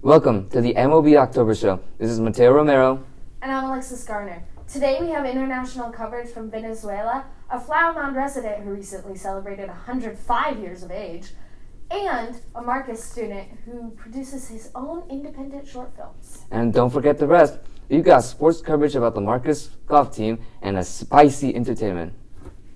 Welcome to the MOB October Show. This is Mateo Romero. And I'm Alexis Garner. Today we have international coverage from Venezuela, a Flower Mound resident who recently celebrated 105 years of age, and a Marcus student who produces his own independent short films. And don't forget the rest. You got sports coverage about the Marcus golf team and a spicy entertainment.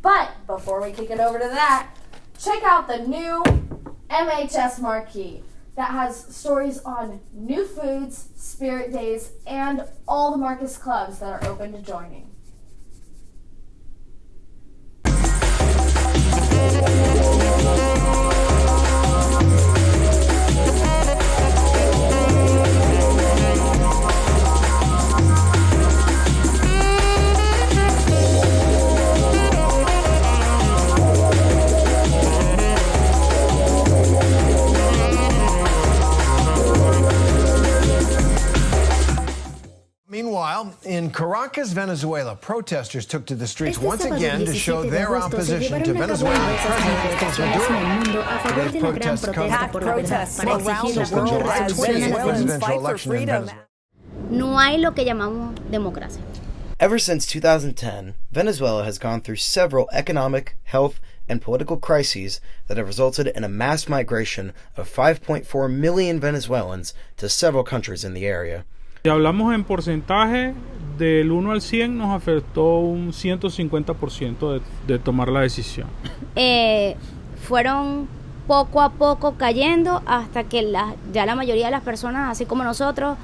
But before we kick it over to that, check out the new MHS Marquee that has stories on new foods, spirit days, and all the Marcus clubs that are open to joining. Meanwhile, in Caracas, Venezuela, protesters took to the streets once again to show their opposition to Venezuelan President Maduro. Today's protests come after protests around the world July as 20th Venezuelans presidential fight for election in freedom. Venezuela. No hay lo que llamamos democracia. Ever since 2010, Venezuela has gone through several economic, health, and political crises that have resulted in a mass migration of 5.4 million Venezuelans to several countries in the area. Si hablamos en porcentaje, del 1 al 100 nos afectó un 150% de tomar la decisión. Fueron poco a poco cayendo hasta que ya la mayoría de las personas, así como nosotros,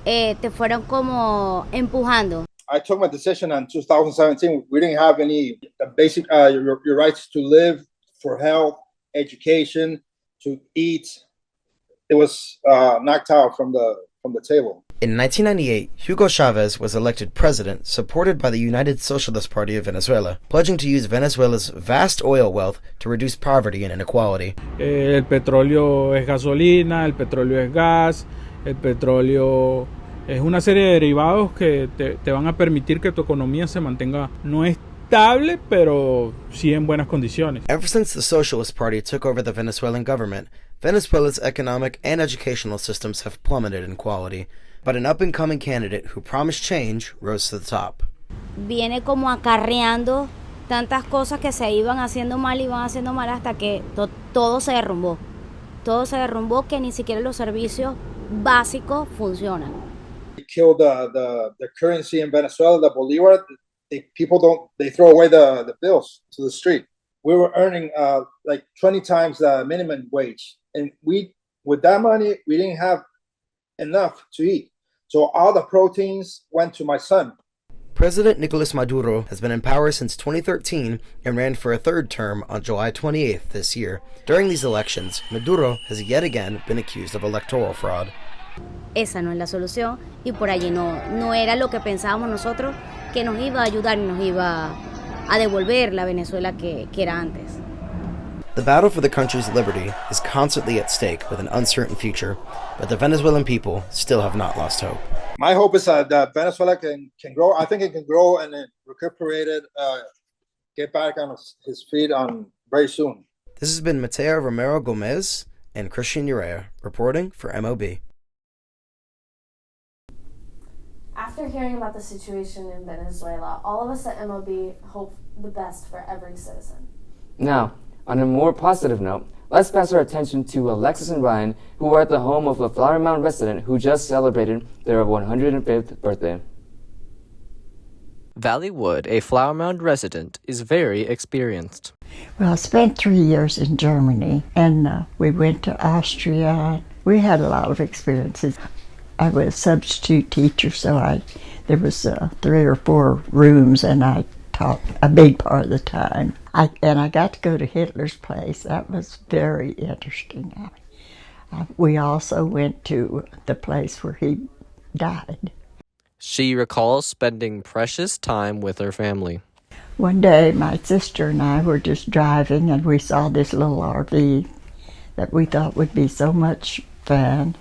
te fueron como empujando. I took my decision in 2017. We didn't have any basic your rights to live, for health, education, to eat. It was knocked out from the table. In 1998, Hugo Chavez was elected president, supported by the United Socialist Party of Venezuela, pledging to use Venezuela's vast oil wealth to reduce poverty and inequality. El petróleo es gasolina, el petróleo es gas, el petróleo es una serie de derivados que te van a permitir que tu economía se mantenga no estable, pero sí en buenas condiciones. Ever since the Socialist Party took over the Venezuelan government, Venezuela's economic and educational systems have plummeted in quality. But an up-and-coming candidate who promised change rose to the top. Viene como acarreando tantas cosas que se iban haciendo mal hasta que todo se derrumbó. Todo se derrumbó, que ni siquiera los servicios básicos funcionan. They killed the currency in Venezuela, the Bolivar. They throw away the bills to the street. We were earning like 20 times the minimum wage, and with that money we didn't have enough to eat. So all the proteins went to my son. President Nicolas Maduro has been in power since 2013 and ran for a third term on July 28th this year. During these elections, Maduro has yet again been accused of electoral fraud. Esa no es la solución y por allí no era lo que pensábamos nosotros, que nos iba a ayudar y nos iba a devolver la Venezuela que era antes. The battle for the country's liberty is constantly at stake with an uncertain future, but the Venezuelan people still have not lost hope. My hope is that Venezuela can grow. I think it can grow and recuperate it, get back on his feet very soon. This has been Mateo Romero Gomez and Christian Urea reporting for MOB. After hearing about the situation in Venezuela, all of us at MOB hope the best for every citizen. Now, on a more positive note, let's pass our attention to Alexis and Ryan, who are at the home of a Flower Mound resident who just celebrated their 105th birthday. Valley Wood, a Flower Mound resident, is very experienced. Well, I spent 3 years in Germany, and we went to Austria. We had a lot of experiences. I was a substitute teacher, so there was 3 or 4 rooms, and I taught a big part of the time. I got to go to Hitler's place. That was very interesting. We also went to the place where he died. She recalls spending precious time with her family. One day, my sister and I were just driving, and we saw this little RV that we thought would be so much fun.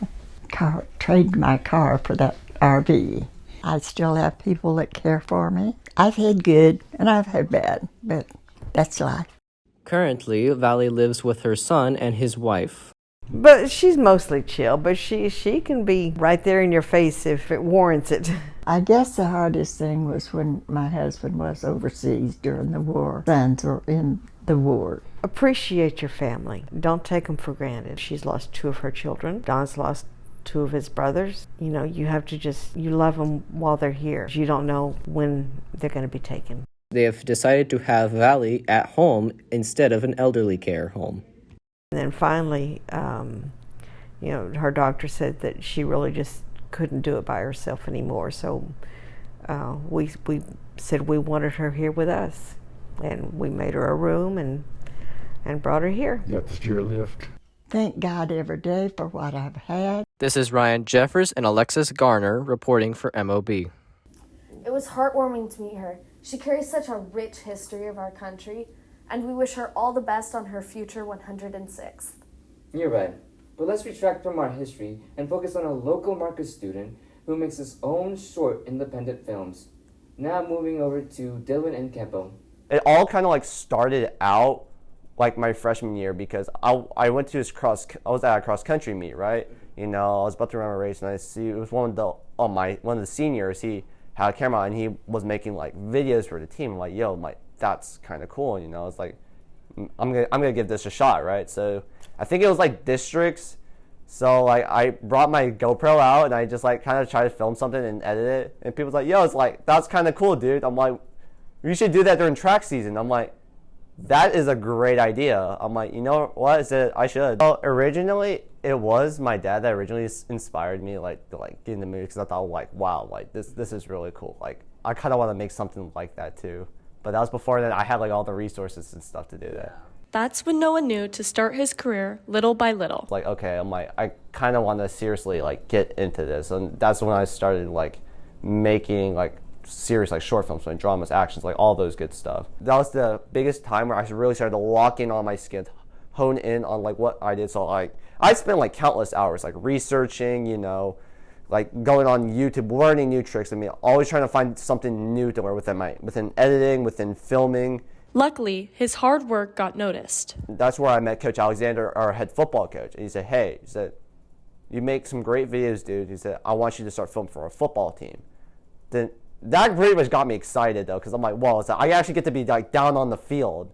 Traded my car for that RV. I still have people that care for me. I've had good and I've had bad, but that's life. Currently, Valley lives with her son and his wife. But she's mostly chill, but she can be right there in your face if it warrants it. I guess the hardest thing was when my husband was overseas during the war. Sons were in the war. Appreciate your family. Don't take them for granted. She's lost 2 of her children. Don's lost 2 of his brothers. You know, you have to you love them while they're here. You don't know when they're going to be taken. They have decided to have Valley at home instead of an elderly care home. And then finally, you know, her doctor said that she really just couldn't do it by herself anymore. So we said we wanted her here with us, and we made her a room and brought her here. You got the chair lift. Thank God every day for what I've had. This is Ryan Jeffers and Alexis Garner reporting for MOB. It was heartwarming to meet her. She carries such a rich history of our country, and we wish her all the best on her future 106th. You're right, but let's retract from our history and focus on a local Marcus student who makes his own short independent films. Now moving over to Dylan and Campo. It all kind of like started out like my freshman year because I went to this I was at a cross country meet, right? You know, I was about to run a race and I see it was one of the seniors. He had a camera and he was making like videos for the team. I'm like, yo, that's kind of cool. You know, it's like I'm gonna give this a shot, right? So I think it was like districts. So like I brought my GoPro out and I just like kind of tried to film something and edit it. And people was like, yo, it's like that's kind of cool, dude. I'm like, you should do that during track season. I'm like, that is a great idea. I'm like, you know what? I should. Well, originally, it was my dad that originally inspired me, to get in the movie because I thought, like, wow, like this is really cool. Like, I kind of want to make something like that too. But that was before then. I had like all the resources and stuff to do that. That's when Noah knew to start his career little by little. Like, okay, I'm like, I kind of want to seriously like get into this, and that's when I started like making like serious like short films, like dramas, actions, like all those good stuff. That was the biggest time where I really started to lock in on my skin, hone in on like what I did. So like I spent like countless hours like researching, you know, like going on YouTube, learning new tricks. I mean, always trying to find something new to learn within editing, within filming. Luckily, his hard work got noticed. That's where I met Coach Alexander, our head football coach. And he said, hey, you make some great videos, dude. He said, I want you to start filming for a football team. Then that pretty much got me excited though, because I'm like, well, I actually get to be like down on the field.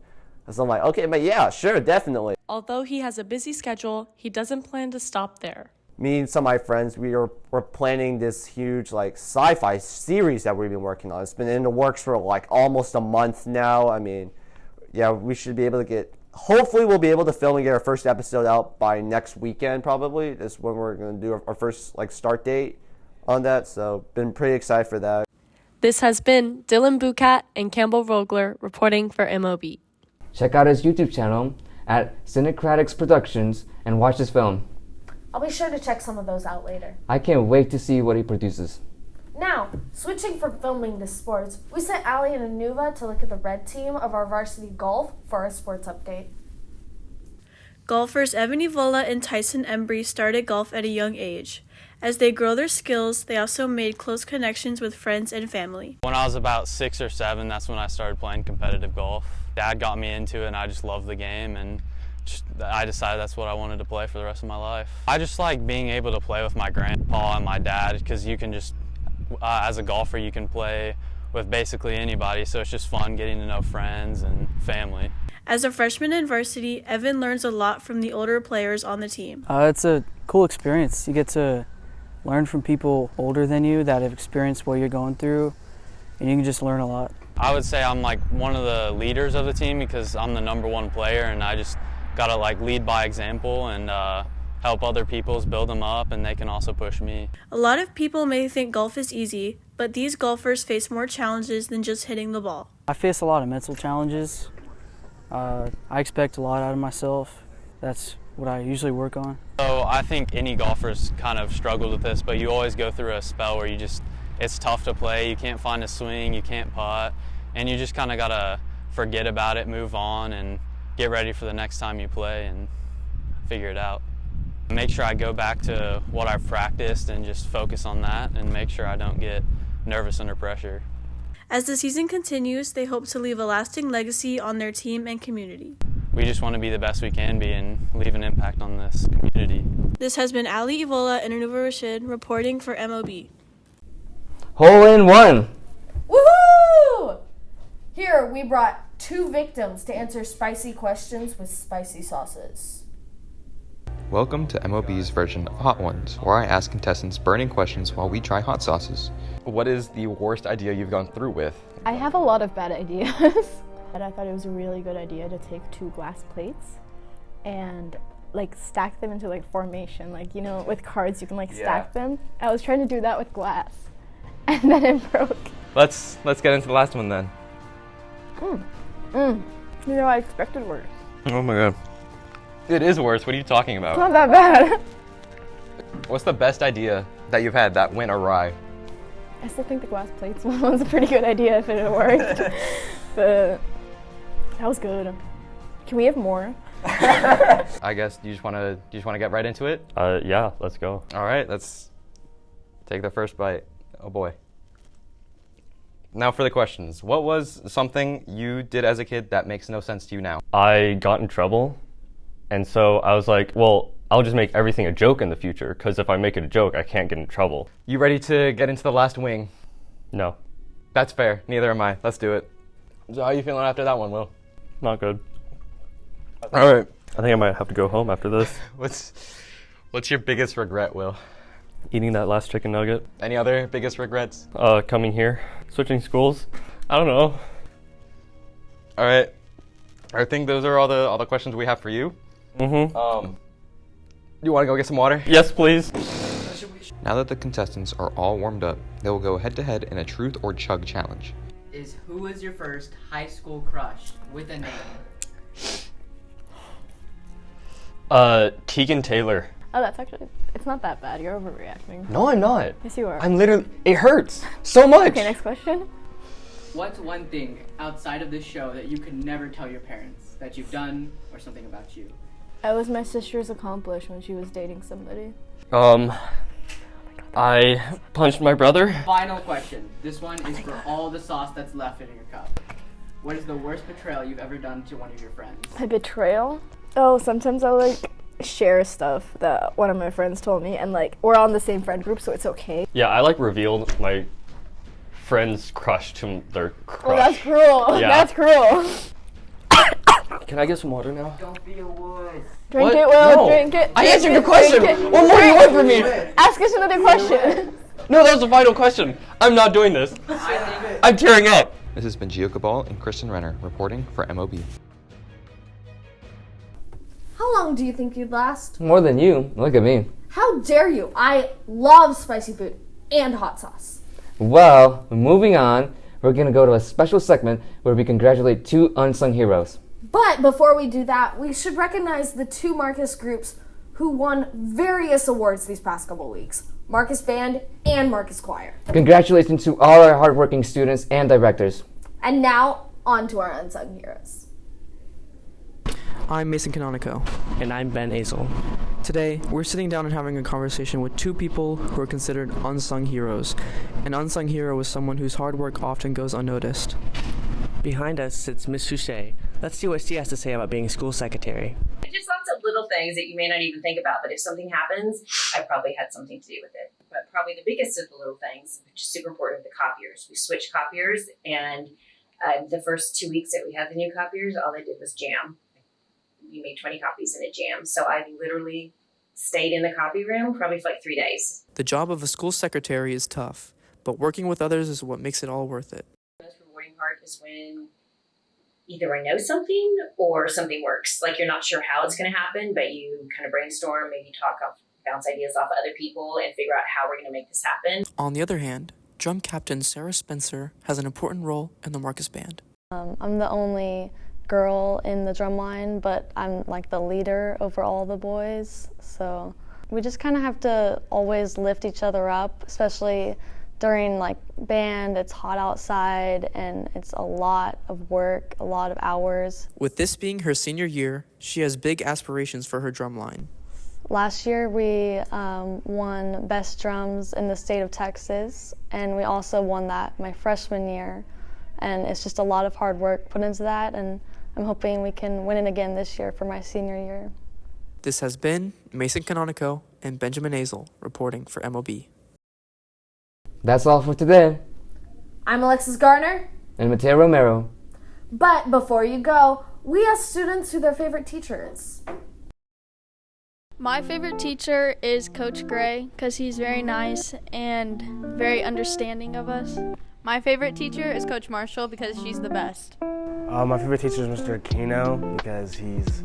So I'm like, okay, but yeah, sure, definitely. Although he has a busy schedule, he doesn't plan to stop there. Me and some of my friends, we're planning this huge like sci-fi series that we've been working on. It's been in the works for like almost a month now. I mean, yeah, we should be able to hopefully we'll be able to film and get our first episode out by next weekend probably. That's when we're going to do our first like start date on that. So been pretty excited for that. This has been Dylan Bucat and Campbell Vogler reporting for MOB. Check out his YouTube channel at Cinecratics Productions and watch his film. I'll be sure to check some of those out later. I can't wait to see what he produces. Now, switching from filming to sports, we sent Allie and Anuva to look at the red team of our varsity golf for our sports update. Golfers Evan Evola and Tyson Embry started golf at a young age. As they grow their skills, they also made close connections with friends and family. When I was about 6 or 7, that's when I started playing competitive golf. Dad got me into it and I just loved the game, and I decided that's what I wanted to play for the rest of my life. I just like being able to play with my grandpa and my dad because you can just, as a golfer, you can play with basically anybody, so it's just fun getting to know friends and family. As a freshman in varsity, Evan learns a lot from the older players on the team. It's a cool experience. You get to learn from people older than you that have experienced what you're going through, and you can just learn a lot. I would say I'm like one of the leaders of the team because I'm the #1 player, and I just gotta like lead by example and help other people, build them up, and they can also push me. A lot of people may think golf is easy, but these golfers face more challenges than just hitting the ball. I face a lot of mental challenges. I expect a lot out of myself. That's what I usually work on. So I think any golfers kind of struggle with this, but you always go through a spell where it's tough to play, you can't find a swing, you can't putt, and you just kind of gotta forget about it, move on, and get ready for the next time you play and figure it out. Make sure I go back to what I've practiced and just focus on that and make sure I don't get nervous under pressure. As the season continues, they hope to leave a lasting legacy on their team and community. we just want to be the best we can be and leave an impact on this community. This has been Ali Ivola and Anuva Rashid reporting for MOB. Hole in one! Woohoo! Here, we brought 2 victims to answer spicy questions with spicy sauces. Welcome to MOB's version of Hot Ones, where I ask contestants burning questions while we try hot sauces. What is the worst idea you've gone through with? I have a lot of bad ideas. But I thought it was a really good idea to take 2 glass plates and like stack them into like formation, like, you know, with cards you can like stack them. I was trying to do that with glass and then it broke. Let's get into the last one then. You know, I expected worse. Oh my god. It is worse. What are you talking about? It's not that bad. What's the best idea that you've had that went awry? I still think the glass plates one was a pretty good idea if it had worked. But that was good. Can we have more? I guess you just want to get right into it? Yeah, let's go. All right, let's take the first bite. Oh boy. Now for the questions. What was something you did as a kid that makes no sense to you now? I got in trouble, and so I was like, well, I'll just make everything a joke in the future, because if I make it a joke, I can't get in trouble. You ready to get into the last wing? No. That's fair. Neither am I. Let's do it. So how are you feeling after that one, Will? Not good. All right. I think I might have to go home after this. What's your biggest regret, Will? Eating that last chicken nugget. Any other biggest regrets? Coming here. Switching schools. I don't know. All right. I think those are all the questions we have for you. Mm-hmm. You want to go get some water? Yes, please. Now that the contestants are all warmed up, they will go head-to-head in a truth or chug challenge. Who was your first high school crush with a name? Keegan Taylor. Oh, that's actually, it's not that bad. You're overreacting. No, I'm not. Yes, you are. I'm literally, it hurts so much. Okay, next question. What's one thing outside of this show that you could never tell your parents that you've done or something about you? It was my sister's accomplish when she was dating somebody. I punched my brother. Final question. This one is for all the sauce that's left in your cup. What is the worst betrayal you've ever done to one of your friends? A betrayal? Oh, sometimes I'll like share stuff that one of my friends told me, and like we're on the same friend group, so it's okay. Yeah, I like revealed my friend's crush to their crush. Oh, that's cruel. Yeah. That's cruel. Can I get some water now? Don't be a wuss. Drink What? it, Will. No. Drink it. I answered your Drink question. it. What more do you want from me? Ask us another question. No, that was the final question. I'm not doing this. I'm tearing up. This has been Gio Cabal and Kristen Renner reporting for MOB. How long do you think you'd last? More than you. Look at me. How dare you? I love spicy food and hot sauce. Well, moving on, we're going to go to a special segment where we congratulate 2 unsung heroes. But before we do that, we should recognize the 2 Marcus groups who won various awards these past couple weeks. Marcus Band and Marcus Choir. Congratulations to all our hardworking students and directors. And now, on to our unsung heroes. I'm Mason Canonico. And I'm Ben Azel. Today, we're sitting down and having a conversation with 2 people who are considered unsung heroes. An unsung hero is someone whose hard work often goes unnoticed. Behind us sits Miss Fouché. Let's see what she has to say about being school secretary. Just lots of little things that you may not even think about, but if something happens, I probably had something to do with it. But probably the biggest of the little things, which is super important, the copiers. We switched copiers, and the first 2 weeks that we had the new copiers, all they did was jam. We made 20 copies in a jam, so I literally stayed in the copy room probably for like 3 days. The job of a school secretary is tough, but working with others is what makes it all worth it. The most rewarding part is when either I know something or something works. Like you're not sure how it's going to happen, but you kind of brainstorm, maybe bounce ideas off of other people and figure out how we're going to make this happen. On the other hand, drum captain Sarah Spencer has an important role in the Marcus Band. I'm the only girl in the drum line, but I'm like the leader over all the boys. So we just kind of have to always lift each other up, especially during like band. It's hot outside and it's a lot of work, a lot of hours. With this being her senior year, she has big aspirations for her drum line. Last year we won Best Drums in the state of Texas, and we also won that my freshman year. And it's just a lot of hard work put into that, and I'm hoping we can win it again this year for my senior year. This has been Mason Canonico and Benjamin Azel reporting for MOB. That's all for today. I'm Alexis Garner. And Mateo Romero. But before you go, we asked students who their favorite teacher is. My favorite teacher is Coach Gray because he's very nice and very understanding of us. My favorite teacher is Coach Marshall because she's the best. My favorite teacher is Mr. Aquino because he's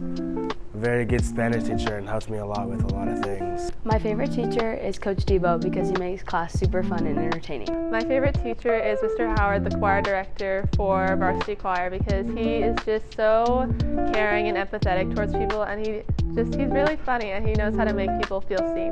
a very good Spanish teacher and helps me a lot with a lot of things. My favorite teacher is Coach Debo because he makes class super fun and entertaining. My favorite teacher is Mr. Howard, the choir director for Varsity Choir, because he is just so caring and empathetic towards people, and he's really funny and he knows how to make people feel seen.